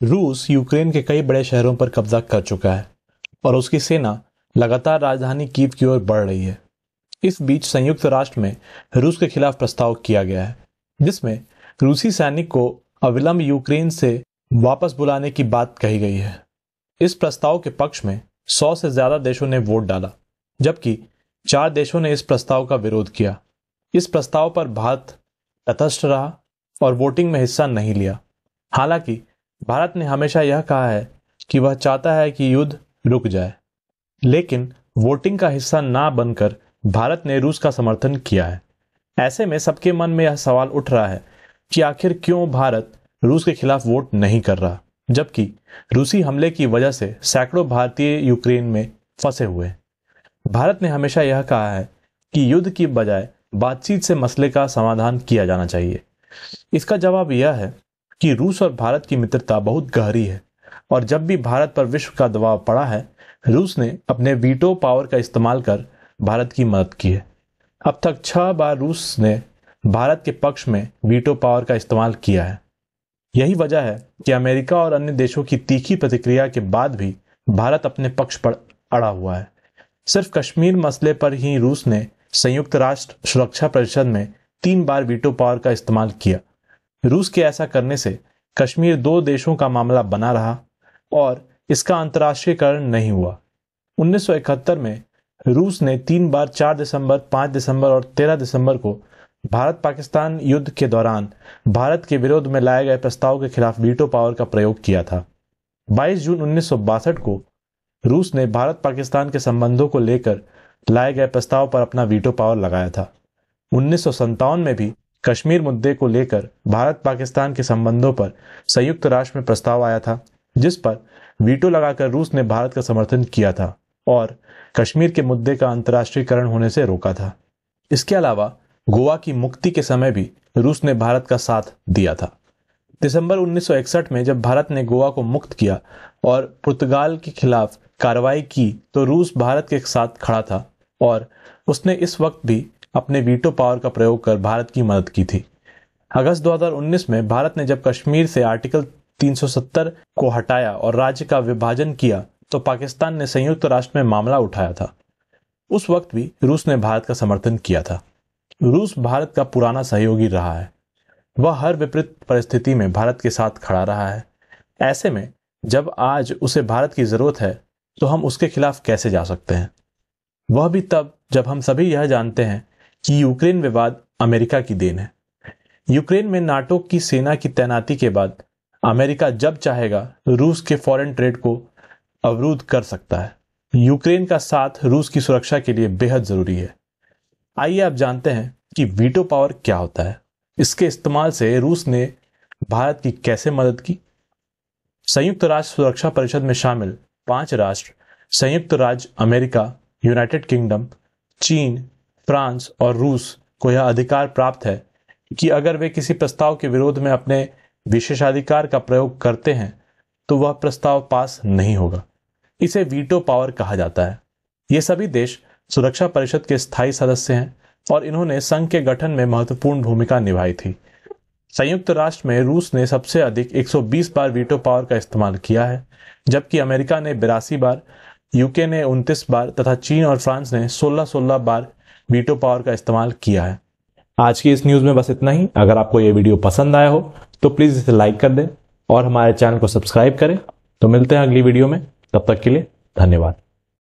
रूस यूक्रेन के कई बड़े शहरों पर कब्जा कर चुका है और उसकी सेना लगातार राजधानी कीव की ओर बढ़ रही है। इस बीच संयुक्त राष्ट्र में रूस के खिलाफ प्रस्ताव किया गया है, जिसमें रूसी सैनिक को अविलंब यूक्रेन से वापस बुलाने की बात कही गई है। इस प्रस्ताव के पक्ष में 100 से ज्यादा देशों ने वोट डाला, जबकि 4 देशों ने इस प्रस्ताव का विरोध किया। इस प्रस्ताव पर भारत तटस्थ रहा और वोटिंग में हिस्सा नहीं लिया। हालांकि भारत ने हमेशा यह कहा है कि वह चाहता है कि युद्ध रुक जाए, लेकिन वोटिंग का हिस्सा ना बनकर भारत ने रूस का समर्थन किया है। ऐसे में सबके मन में यह सवाल उठ रहा है कि आखिर क्यों भारत रूस के खिलाफ वोट नहीं कर रहा, जबकि रूसी हमले की वजह से सैकड़ों भारतीय यूक्रेन में फंसे हुए हैं। भारत ने हमेशा यह कहा है कि युद्ध की बजाय बातचीत से मसले का समाधान किया जाना चाहिए। इसका जवाब यह है कि रूस और भारत की मित्रता बहुत गहरी है और जब भी भारत पर विश्व का दबाव पड़ा है, रूस ने अपने वीटो पावर का इस्तेमाल कर भारत की मदद की है। अब तक 6 बार रूस ने भारत के पक्ष में वीटो पावर का इस्तेमाल किया है। यही वजह है कि अमेरिका और अन्य देशों की तीखी प्रतिक्रिया के बाद भी भारत अपने पक्ष पर अड़ा हुआ है। सिर्फ कश्मीर मसले पर ही रूस ने संयुक्त राष्ट्र सुरक्षा परिषद में 3 बार वीटो पावर का इस्तेमाल किया। रूस के ऐसा करने से कश्मीर 2 देशों का मामला बना रहा और इसका अंतर्राष्ट्रीयकरण नहीं हुआ। 1971 में रूस ने 3 बार 4 दिसंबर, 5 दिसंबर और 13 दिसंबर को भारत पाकिस्तान युद्ध के दौरान भारत के विरोध में लाए गए प्रस्ताव के खिलाफ वीटो पावर का प्रयोग किया था। 22 जून 1962 को रूस ने भारत पाकिस्तान के संबंधों को लेकर लाए गए प्रस्ताव पर अपना वीटो पावर लगाया था। 1957 में भी कश्मीर मुद्दे को लेकर भारत पाकिस्तान के संबंधों पर संयुक्त राष्ट्र में प्रस्ताव आया था, जिस पर वीटो लगाकर रूस ने भारत का समर्थन किया था और कश्मीर के मुद्दे का अंतर्राष्ट्रीयकरण होने से रोका था। इसके अलावा गोवा की मुक्ति के समय भी रूस ने भारत का साथ दिया था। दिसंबर 1961 में जब भारत ने गोवा को मुक्त किया और पुर्तगाल के खिलाफ कार्रवाई की, तो रूस भारत के साथ खड़ा था और उसने इस वक्त भी अपने वीटो पावर का प्रयोग कर भारत की मदद की थी। अगस्त 2019 में भारत ने जब कश्मीर से आर्टिकल 370 को हटाया और राज्य का विभाजन किया, तो पाकिस्तान ने संयुक्त राष्ट्र में मामला उठाया था। उस वक्त भी रूस ने भारत का समर्थन किया था। रूस भारत का पुराना सहयोगी रहा है। वह हर विपरीत परिस्थिति में भारत के साथ खड़ा रहा है। ऐसे में जब आज उसे भारत की जरूरत है, तो हम उसके खिलाफ कैसे जा सकते हैं? वह भी तब जब हम सभी यह जानते हैं कि यूक्रेन विवाद अमेरिका की देन है। यूक्रेन में नाटो की सेना की तैनाती के बाद अमेरिका जब चाहेगा रूस के फॉरेन ट्रेड को अवरुद्ध कर सकता है। यूक्रेन का साथ रूस की सुरक्षा के लिए बेहद जरूरी है। आइए आप जानते हैं कि वीटो पावर क्या होता है, इसके इस्तेमाल से रूस ने भारत की कैसे मदद की। संयुक्त राष्ट्र सुरक्षा परिषद में शामिल 5 राष्ट्र संयुक्त राज्य अमेरिका, यूनाइटेड किंगडम, चीन, फ्रांस और रूस को यह अधिकार प्राप्त है कि अगर वे किसी प्रस्ताव के विरोध में अपने विशेषाधिकार का प्रयोग करते हैं, तो वह प्रस्ताव पास नहीं होगा। इसे वीटो पावर कहा जाता है। ये सभी देश सुरक्षा परिषद के स्थायी सदस्य हैं और इन्होंने संघ के गठन में महत्वपूर्ण भूमिका निभाई थी। संयुक्त राष्ट्र में रूस ने सबसे अधिक 120 बार वीटो पावर का इस्तेमाल किया है, जबकि अमेरिका ने 82 बार, यूके ने 29 बार तथा चीन और फ्रांस ने 16 बार वीटो पावर का इस्तेमाल किया है। आज की इस न्यूज में बस इतना ही। अगर आपको ये वीडियो पसंद आया हो तो प्लीज इसे लाइक कर दें और हमारे चैनल को सब्सक्राइब करें। तो मिलते हैं अगली वीडियो में, तब तक के लिए धन्यवाद।